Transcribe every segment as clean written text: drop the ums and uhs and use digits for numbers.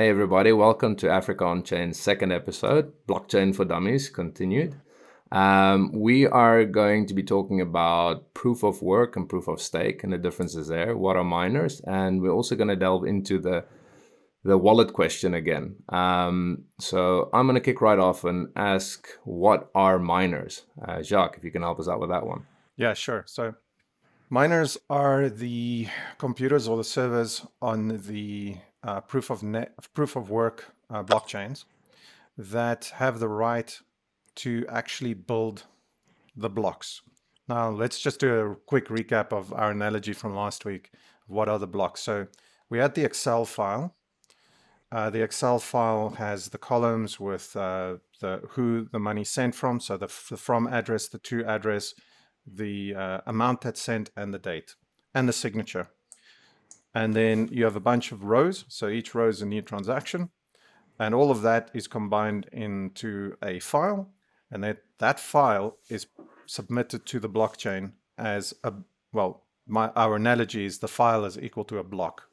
Hey everybody, welcome to Africa on Chain's second episode, Blockchain for Dummies continued. We are going to be talking about proof of work and proof of stake and the differences there. What are miners? And we're also going to delve into the wallet question again. So I'm going to kick right off and ask, what are miners? Jacques, if you can help us out with that one. Yeah, sure. So miners are the computers or the servers on the proof of work blockchains that have the right to actually build the blocks. Now, let's just do a quick recap of our analogy from last week. What are the blocks? So we had the Excel file. The Excel file has the columns with who the money sent from, so the from address, the to address, the amount that's sent, and the date, and the signature. And then you have a bunch of rows, so each row is a new transaction, and all of that is combined into a file, and that file is submitted to the blockchain as our analogy is the file is equal to a block.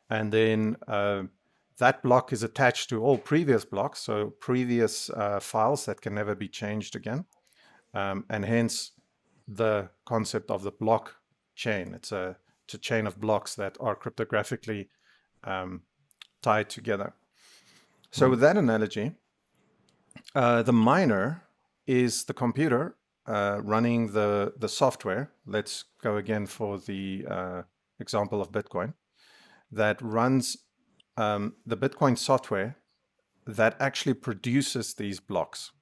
And then that block is attached to all previous blocks, so previous files that can never be changed again, and hence the concept of the blockchain. It's a chain of blocks that are cryptographically tied together. So with that analogy, the miner is the computer running the software. Let's go again for the example of Bitcoin that runs the Bitcoin software that actually produces these blocks.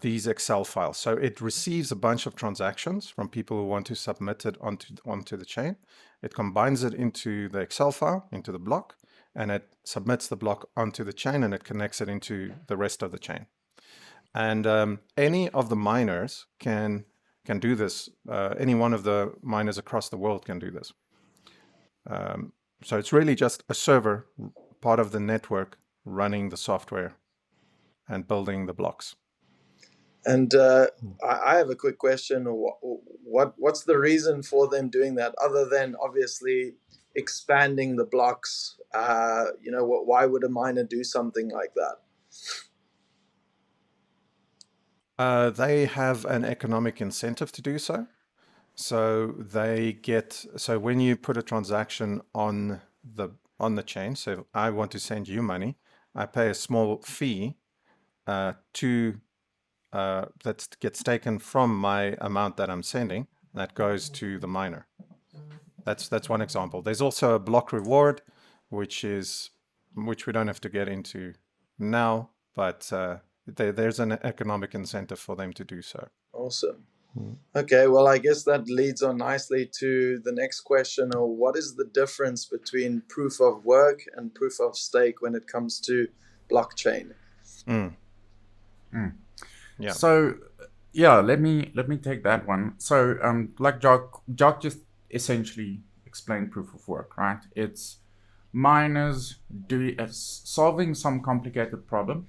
These Excel files. So it receives a bunch of transactions from people who want to submit it onto the chain. It combines it into the Excel file, into the block, and it submits the block onto the chain, and it connects it into the rest of the chain. And any of the miners can do this. Any one of the miners across the world can do this. So it's really just a server, part of the network, running the software and building the blocks. And I have a quick question. What's the reason for them doing that, other than obviously expanding the blocks? Why would a miner do something like that? They have an economic incentive to do so. So when you put a transaction on the chain, so I want to send you money, I pay a small fee that gets taken from my amount that I'm sending, that goes to the miner. That's one example. There's also a block reward, which we don't have to get into now, but there's an economic incentive for them to do so. Awesome. Okay, well, I guess that leads on nicely to the next question, or what is the difference between proof of work and proof of stake when it comes to blockchain? Yeah. So, let me take that one. So, like Jacques just essentially explained proof of work, right? It's miners solving some complicated problem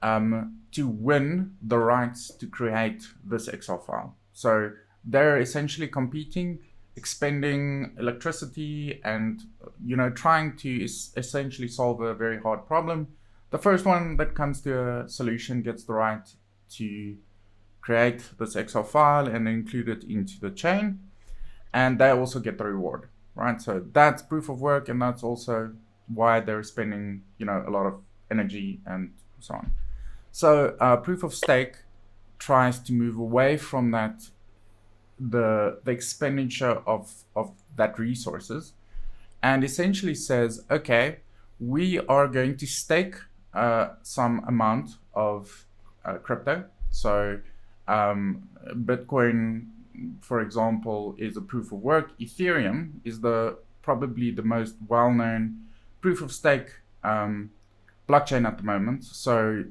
to win the rights to create this Excel file. So they're essentially competing, expending electricity, and trying to essentially solve a very hard problem. The first one that comes to a solution gets the right to create this Excel file and include it into the chain, and they also get the reward, right? So that's proof of work, and that's also why they're spending a lot of energy and so on. So proof of stake tries to move away from that, the expenditure of that resources, and essentially says, okay, we are going to stake some amount of crypto. So Bitcoin, for example, is a proof of work. Ethereum is probably the most well-known proof of stake blockchain at the moment. So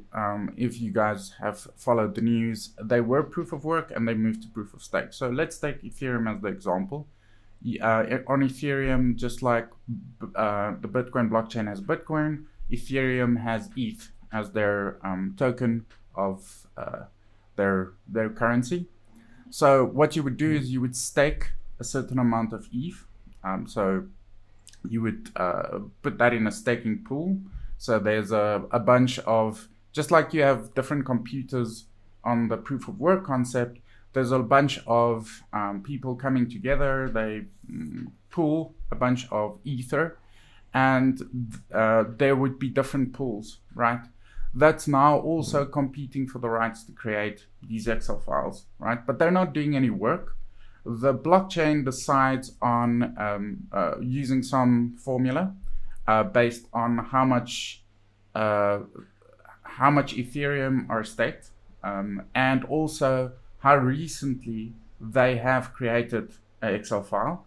if you guys have followed the news, they were proof of work and they moved to proof of stake. So let's take Ethereum as the example. On Ethereum, just like the Bitcoin blockchain has Bitcoin, Ethereum has ETH as their token of their currency. So what you would do is you would stake a certain amount of ETH. So you would put that in a staking pool. So there's a bunch of, just like you have different computers on the proof of work concept, there's a bunch of people coming together. They pool a bunch of ether, and there would be different pools, right? That's now also competing for the rights to create these Excel files, right? But they're not doing any work. The blockchain decides on using some formula based on how much Ethereum are staked, and also how recently they have created an Excel file.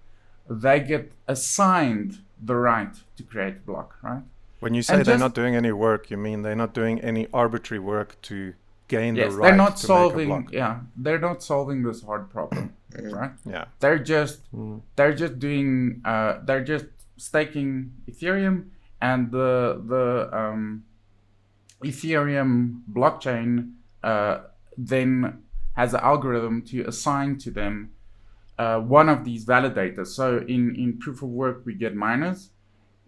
They get assigned the right to create a block, right? When you say they're not doing any work, you mean they're not doing any arbitrary work to gain the right they're not to solving, make a block. Yeah, they're not solving this hard problem, right? Yeah. They're just doing they're just staking Ethereum, and the Ethereum blockchain then has an algorithm to assign to them one of these validators. So in proof of work, we get miners.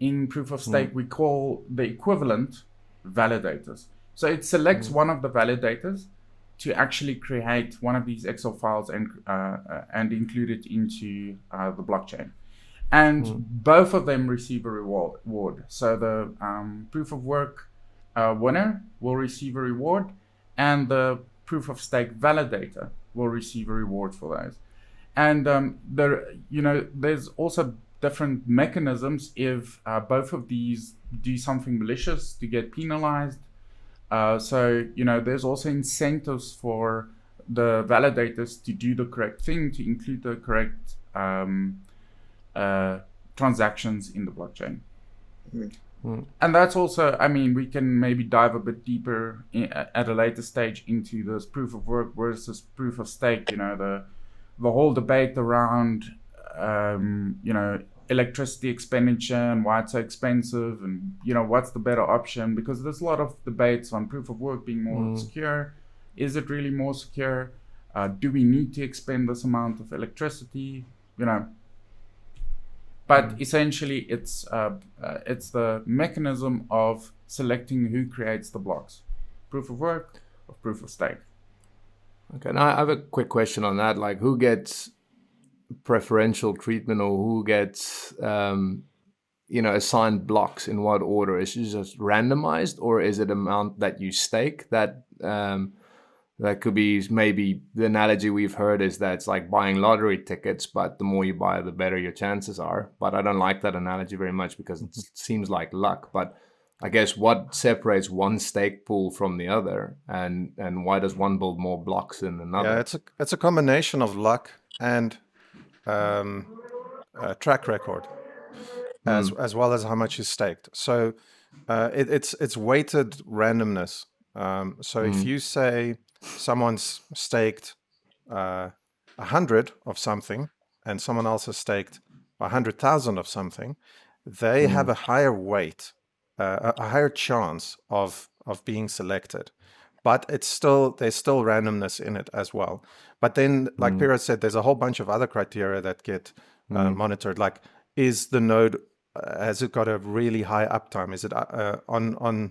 In proof of stake, we call the equivalent validators. So it selects one of the validators to actually create one of these Excel files and include it into the blockchain. And both of them receive a reward. So the proof of work winner will receive a reward, and the proof of stake validator will receive a reward for those. And there's also different mechanisms if both of these do something malicious to get penalized. So there's also incentives for the validators to do the correct thing, to include the correct transactions in the blockchain. And that's also, we can maybe dive a bit deeper at a later stage into this proof of work versus proof of stake. The whole debate around electricity expenditure and why it's so expensive, and what's the better option, because there's a lot of debates on proof of work being more secure. Is it really more secure? Do we need to expend this amount of electricity? But essentially it's the mechanism of selecting who creates the blocks, proof of work or proof of stake. Okay, now I have a quick question on that. Like, who gets preferential treatment, or who gets assigned blocks in what order? Is it just randomized, or is it amount that you stake? That could be, maybe the analogy we've heard is that it's like buying lottery tickets, but the more you buy, the better your chances are. But I don't like that analogy very much because it seems like luck. But I guess what separates one stake pool from the other, and why does one build more blocks than another? Yeah, it's a combination of luck and track record, as well as how much is staked. So it's weighted randomness. So if you say someone's staked 100 of something, and someone else has staked 100,000 of something, they have a higher weight, a higher chance of being selected. But there's still randomness in it as well. But then, like Piero said, there's a whole bunch of other criteria that get monitored. Like, is the node, has it got a really high uptime? Is it online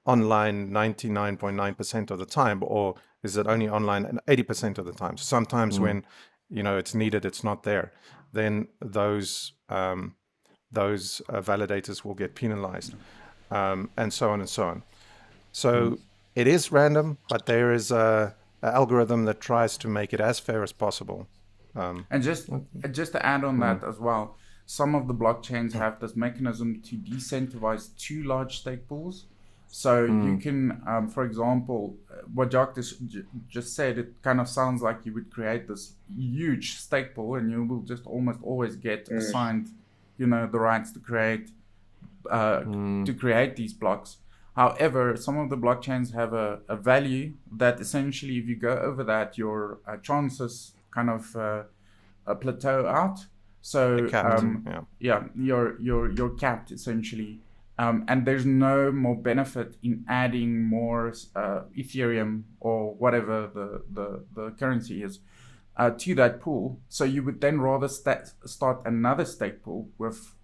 99.9% of the time, or is it only online 80% of the time? So sometimes when it's needed, it's not there. Then those validators will get penalized, and so on and so on. So it is random, but there is a algorithm that tries to make it as fair as possible. And just to add on that as well, some of the blockchains have this mechanism to decentivize too large stake pools. So you can, for example, what Jacques just said, it kind of sounds like you would create this huge stake pool, and you will just almost always get assigned, the rights to create these blocks. However, some of the blockchains have a value that essentially, if you go over that, your chances kind of plateau out. So you're capped essentially. And there's no more benefit in adding more Ethereum or whatever the currency is to that pool. So you would then rather start another stake pool with,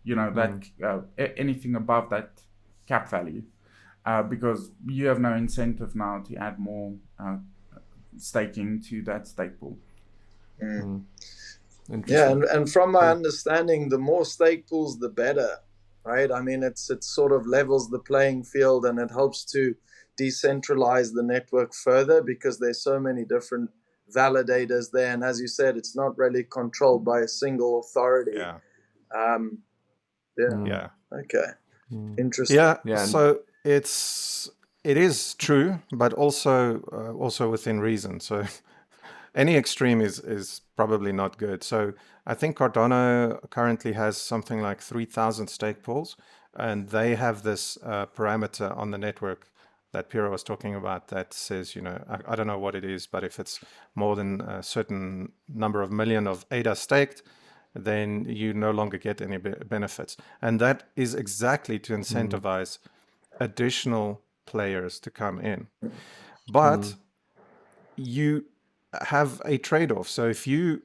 anything above that cap value, because you have no incentive now to add more staking to that stake pool. Yeah, and from my understanding, the more stake pools, the better, right? I mean, it sort of levels the playing field, and it helps to decentralize the network further because there's so many different validators there, and as you said, it's not really controlled by a single authority. Yeah. Yeah. Okay. Interesting. Yeah. So it is true, but also within reason. So any extreme is probably not good. So I think Cardano currently has something like 3,000 stake pools, and they have this parameter on the network that Piero was talking about that says, I don't know what it is, but if it's more than a certain number of million of ADA staked, then you no longer get any benefits. And that is exactly to incentivize additional players to come in. But you have a trade-off. So if you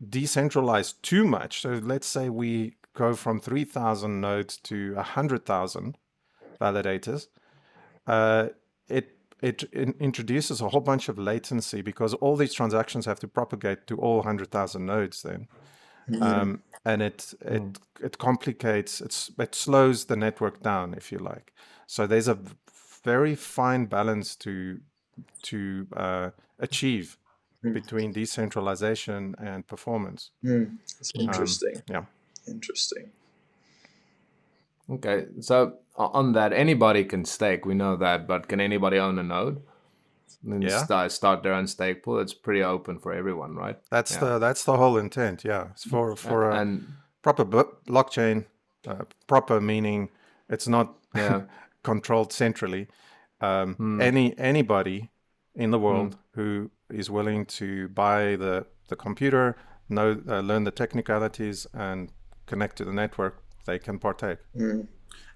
decentralize too much, so let's say we go from 3,000 nodes to 100,000 validators, it introduces a whole bunch of latency because all these transactions have to propagate to all 100,000 nodes then. And it complicates, it slows the network down, if you like. So there's a very fine balance to achieve between decentralization and performance. It's interesting. Yeah. Interesting. Okay, so on that, anybody can stake. We know that, but can anybody own a node? And start their own stake pool. It's pretty open for everyone, right? That's the whole intent. Yeah, it's for a proper blockchain. Proper meaning it's not controlled centrally. Anybody in the world who is willing to buy the computer, learn the technicalities, and connect to the network, they can partake.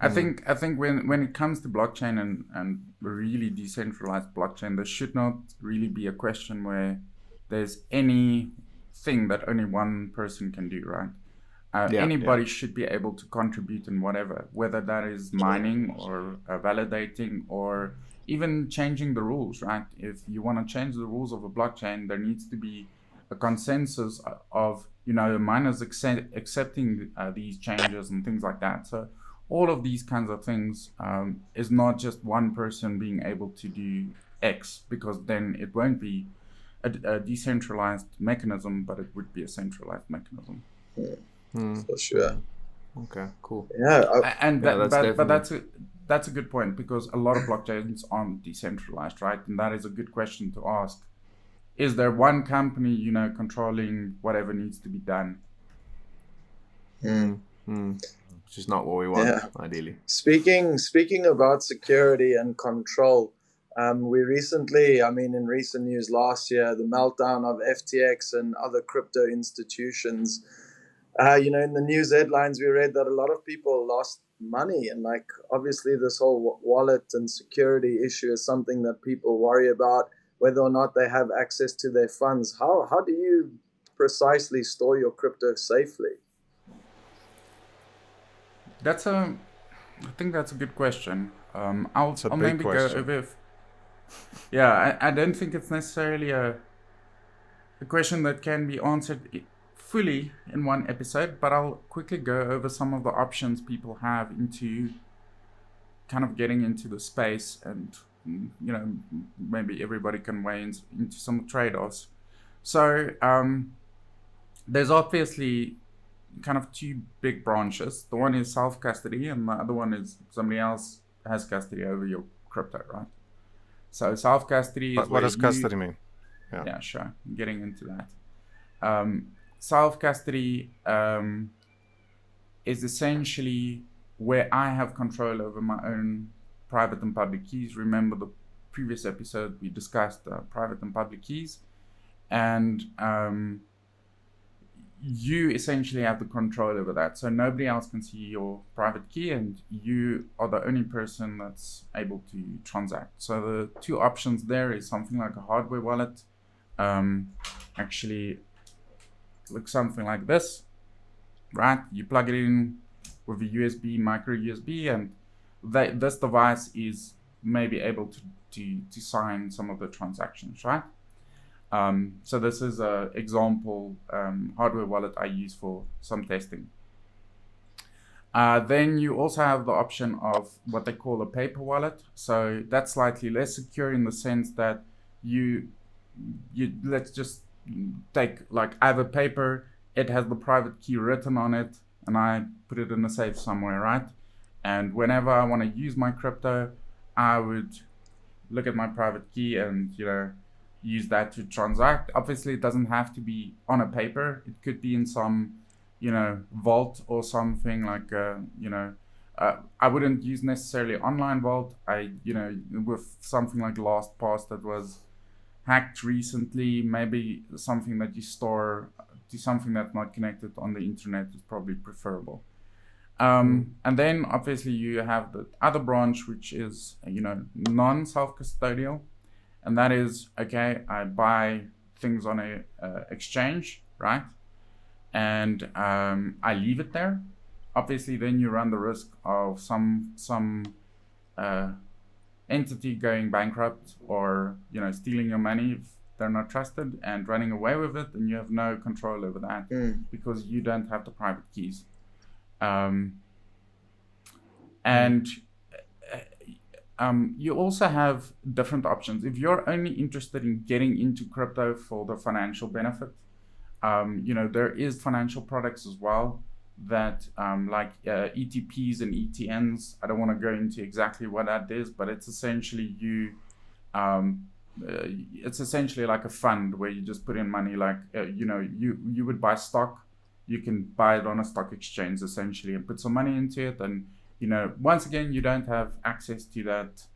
I think when it comes to blockchain and really decentralized blockchain, there should not really be a question where there's anything that only one person can do, right? Anybody should be able to contribute in whatever, whether that is mining or validating or even changing the rules, right? If you want to change the rules of a blockchain, there needs to be a consensus of, miners accepting these changes and things like that. So all of these kinds of things is not just one person being able to do X, because then it won't be a decentralized mechanism, but it would be a centralized mechanism. For sure. Okay, cool. That's a good point, because a lot of blockchains aren't decentralized, right? And that is a good question to ask. Is there one company, controlling whatever needs to be done? Which is not what we want, ideally. Speaking about security and control, we recently, in recent news last year, the meltdown of FTX and other crypto institutions. In the news headlines, we read that a lot of people lost money, and obviously this whole wallet and security issue is something that people worry about, whether or not they have access to their funds. How do you precisely store your crypto safely? I think that's a good question. I'll maybe go over. I don't think it's necessarily a question that can be answered fully in one episode, but I'll quickly go over some of the options people have into kind of getting into the space, and maybe everybody can weigh into some trade-offs. So there's obviously kind of two big branches. The one is self-custody, and the other one is somebody else has custody over your crypto, right? So self-custody is what does custody mean? Yeah, sure. I'm getting into that. Self-custody is essentially where I have control over my own private and public keys. Remember the previous episode we discussed private and public keys, and you essentially have the control over that. So nobody else can see your private key, and you are the only person that's able to transact. So the two options there is something like a hardware wallet, actually looks something like this, right? You plug it in with a USB, micro USB, and this device is maybe able to sign some of the transactions, right? So this is an example hardware wallet I use for some testing. Then you also have the option of what they call a paper wallet. So that's slightly less secure in the sense that you let's just take, like, I have a paper, it has the private key written on it, and I put it in a safe somewhere, right? And whenever I want to use my crypto, I would look at my private key and, use that to transact. Obviously, it doesn't have to be on a paper. It could be in some, vault or something like, I wouldn't use necessarily online vault. With something like LastPass that was hacked recently, maybe something that you store to something that's not connected on the internet is probably preferable. And then obviously you have the other branch, which is, non-self-custodial. And that is, okay, I buy things on a exchange, right? And I leave it there. Obviously, then you run the risk of some entity going bankrupt or, stealing your money if they're not trusted and running away with it, and you have no control over that because you don't have the private keys. You also have different options. If you're only interested in getting into crypto for the financial benefit, there is financial products as well that like ETPs and ETNs. I don't want to go into exactly what that is, but it's essentially it's essentially like a fund where you just put in money, like you would buy stock. You can buy it on a stock exchange essentially and put some money into it, and once again, you don't have access to that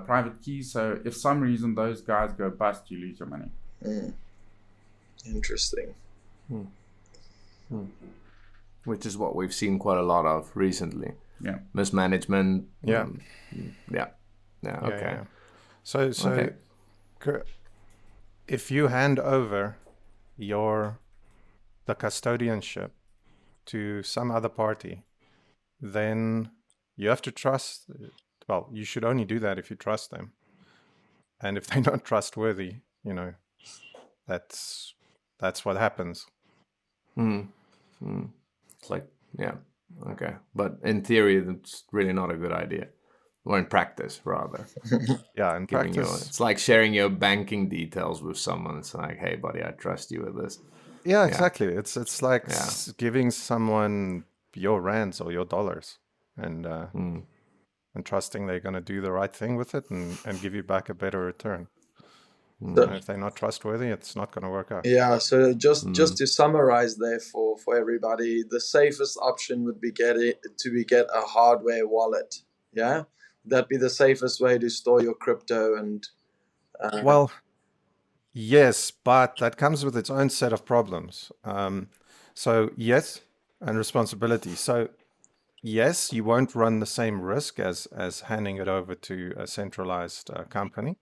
private key. So if some reason those guys go bust, you lose your money. Interesting. Which is what we've seen quite a lot of recently. Yeah. Mismanagement. Yeah. Okay. Yeah. So Okay. if you hand over the custodianship to some other party, then you have to trust. Well, you should only do that if you trust them, and if they're not trustworthy, that's what happens. It's like, yeah, okay. But in theory, it's really not a good idea. Or in practice, rather. Yeah, in practice. It's like sharing your banking details with someone. It's like, hey, buddy, I trust you with this. Yeah, exactly. It's like Yeah. giving someone your rands or your dollars, and trusting they're going to do the right thing with it and give you back a better return. So- And if they're not trustworthy, it's not going to work out. Yeah, so just to summarize there for everybody, the safest option would be get a hardware wallet. Yeah, would that be the safest way to store your crypto? And Well, yes, but that comes with its own set of problems. So yes, and responsibility. So yes, you won't run the same risk as handing it over to a centralized company.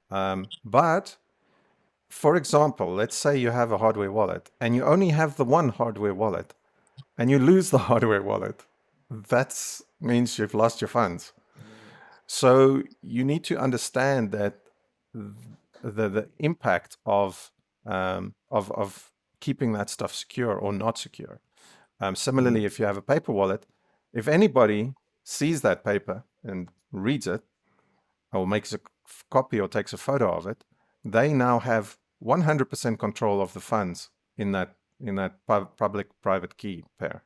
But for example, let's say you have a hardware wallet and you only have the one hardware wallet and you lose the hardware wallet. That means you've lost your funds. So you need to understand that the impact of keeping that stuff secure or not secure. Similarly, if you have a paper wallet, if anybody sees that paper and reads it or makes a copy or takes a photo of it, they now have 100% control of the funds in that public-private key pair.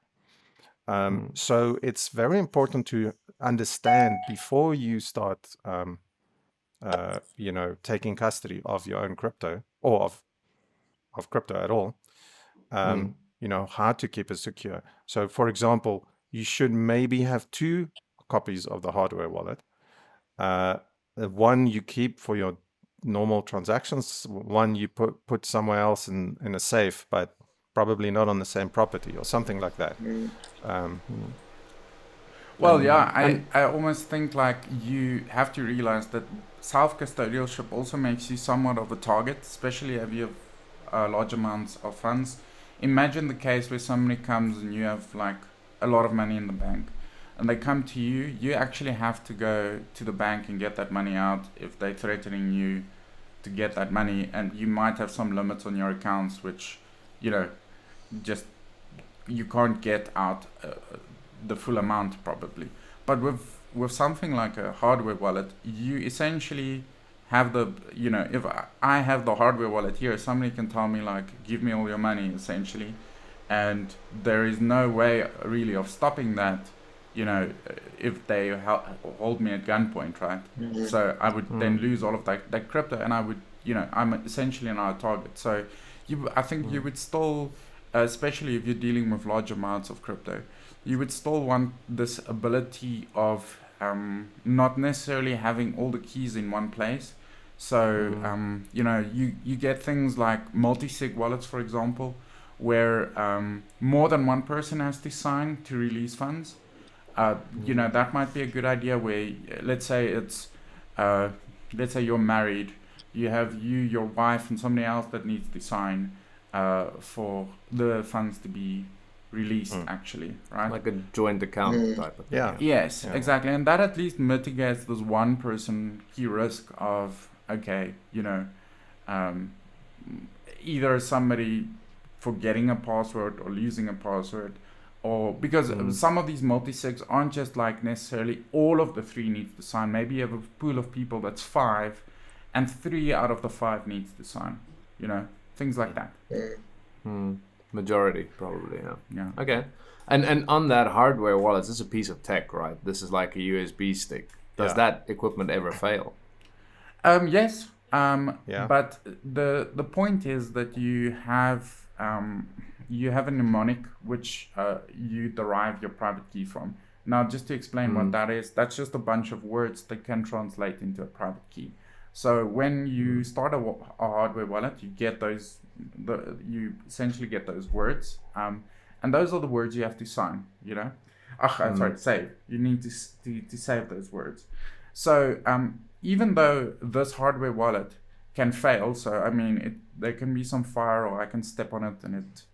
So it's very important to understand before you start, taking custody of your own crypto or of crypto at all. How to keep it secure. So, for example, you should maybe have 2 copies of the hardware wallet. One you keep for your normal transactions. One you put somewhere else in a safe, but probably not on the same property or something like that. Well, yeah, I almost think like you have to realize that self-custodialship also makes you somewhat of a target, especially if you have large amounts of funds. Imagine the case where somebody comes and you have like a lot of money in the bank, and they come to you. You actually have to go to the bank and get that money out if they're threatening you to get that money, and you might have some limits on your accounts, which, you know, just you can't get out the full amount probably. But with something like a hardware wallet, you essentially have the, you know, if I have the hardware wallet here, somebody can tell me like, give me all your money essentially, and there is no way really of stopping that, you know, if they hold me at gunpoint, right? Mhm. So I would then lose all of that crypto, and I would, you know, I'm essentially now a target. So I think you would still, especially if you're dealing with large amounts of crypto, you would still want this ability of not necessarily having all the keys in one place. So you know, you get things like multi-sig wallets, for example, where more than one person has to sign to release funds. You know, that might be a good idea where, let's say you're married, you have your wife, and somebody else that needs to sign for the funds to be released, actually, right? Like a joint account type of thing. Yeah. Yes, exactly. And that at least mitigates this one person key risk of, okay, you know, either somebody forgetting a password or losing a password, or because some of these multi-sigs aren't just like necessarily all of the 3 needs to sign. Maybe you have a pool of people that's 5 and 3 out of the 5 needs to sign, you know, things like that. Majority, probably, yeah. Yeah. Okay. And on that hardware wallet, this is a piece of tech, right? This is like a USB stick. Does Yeah. that equipment ever fail? Yes. Yeah. But the point is that you have a mnemonic which you derive your private key from. Now, just to explain what that is, that's just a bunch of words that can translate into a private key. So when you start a hardware wallet, you get you essentially get those words, and those are the words you have to sign. You know, sorry, save. You need to save those words. So even though this hardware wallet can fail, so I mean, there can be some fire, or I can step on it and it,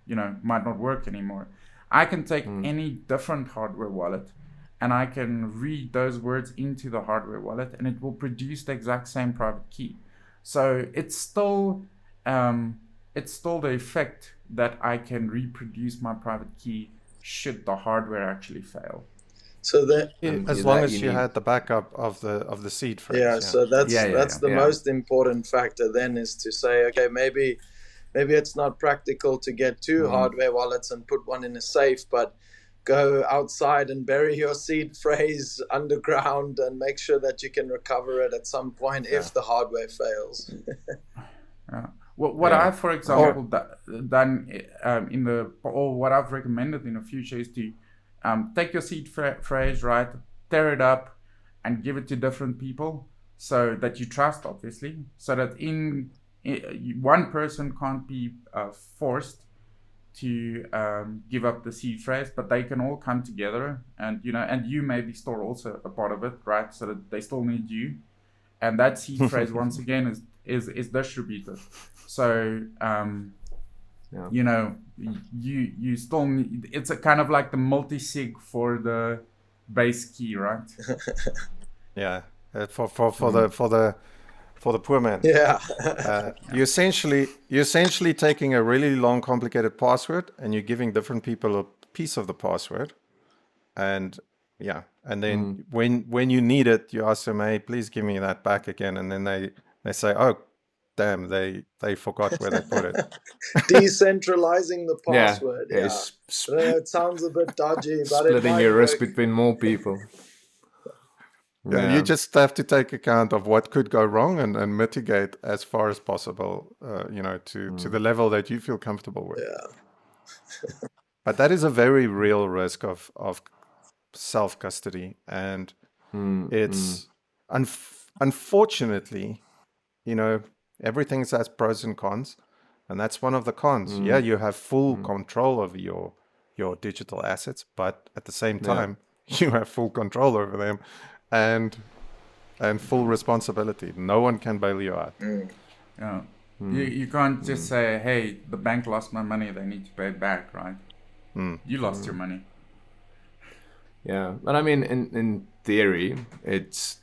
you know, might not work anymore. I can take any different hardware wallet, and I can read those words into the hardware wallet, and it will produce the exact same private key. So it's still the effect that I can reproduce my private key should the hardware actually fail. So that As long as you had the backup of the seed phrase. yeah, so that's the Yeah. most important factor then, is to say, okay, maybe it's not practical to get 2 hardware wallets and put one in a safe, but go outside and bury your seed phrase underground and make sure that you can recover it at some point if the hardware fails. What I've, for example, done or what I've recommended in the future is to take your seed phrase, right, tear it up and give it to different people, so that you trust, obviously, so that one person can't be forced to give up the seed phrase, but they can all come together, and you know, and you maybe store also a part of it, right, so that they still need you, and that seed phrase once again is distributed. So you know, you still need, it's a kind of like the multi-sig for the base key, right? Yeah. For the poor man. Yeah. You're essentially taking a really long, complicated password, and you're giving different people a piece of the password, and then when you need it, you ask them, hey, please give me that back again, and then they say, oh damn, they forgot where they put it. Decentralizing the password. Yeah. I don't know, it sounds a bit dodgy, but it Splitting might your risk work. between more people. Yeah, you just have to take account of what could go wrong and mitigate as far as possible, you know, to the level that you feel comfortable with. Yeah. But that is a very real risk of self-custody. And it's unfortunately, you know, everything has pros and cons. And that's one of the cons. Yeah, you have full control of your digital assets, but at the same time, you have full control over them, and full responsibility. No one can bail you out. Yeah. You can't just say, hey, the bank lost my money, they need to pay it back, right? You lost your money. Yeah, but I mean, in theory, it's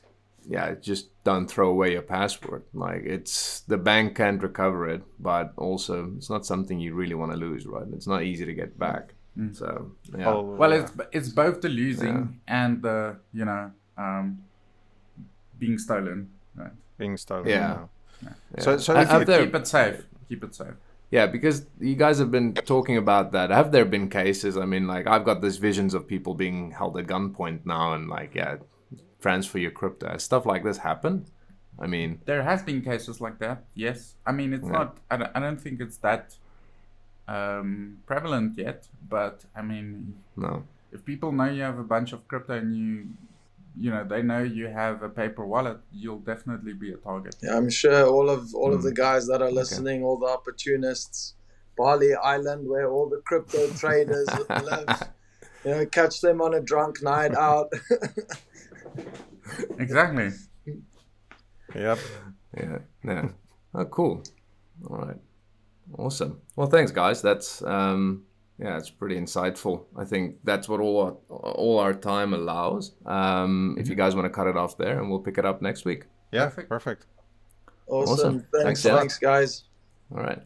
just don't throw away your password. Like, it's the bank can't recover it, but also it's not something you really want to lose, right? It's not easy to get back. So yeah, Well, it's both the losing and the being stolen, right? Being stolen. Yeah. So Keep it safe. Keep it safe. Yeah, because you guys have been talking about that. Have there been cases? I mean, like, I've got these visions of people being held at gunpoint now and, like, transfer your crypto. Has stuff like this happen? I mean, there has been cases like that. Yes, I mean it's not. I don't think it's that prevalent yet. But I mean, no. If people know you have a bunch of crypto and they know you have a paper wallet, you'll definitely be a target. Yeah, I'm sure all of the guys that are listening, all the opportunists, Bali Island, where all the crypto traders live, catch them on a drunk night out. Exactly. Yep. Yeah. Oh, cool. All right. Awesome. Well, thanks, guys. That's it's pretty insightful. I think that's what all our time allows. If you guys want to cut it off there, and we'll pick it up next week. Yeah, perfect. Awesome. Thanks, guys. All right.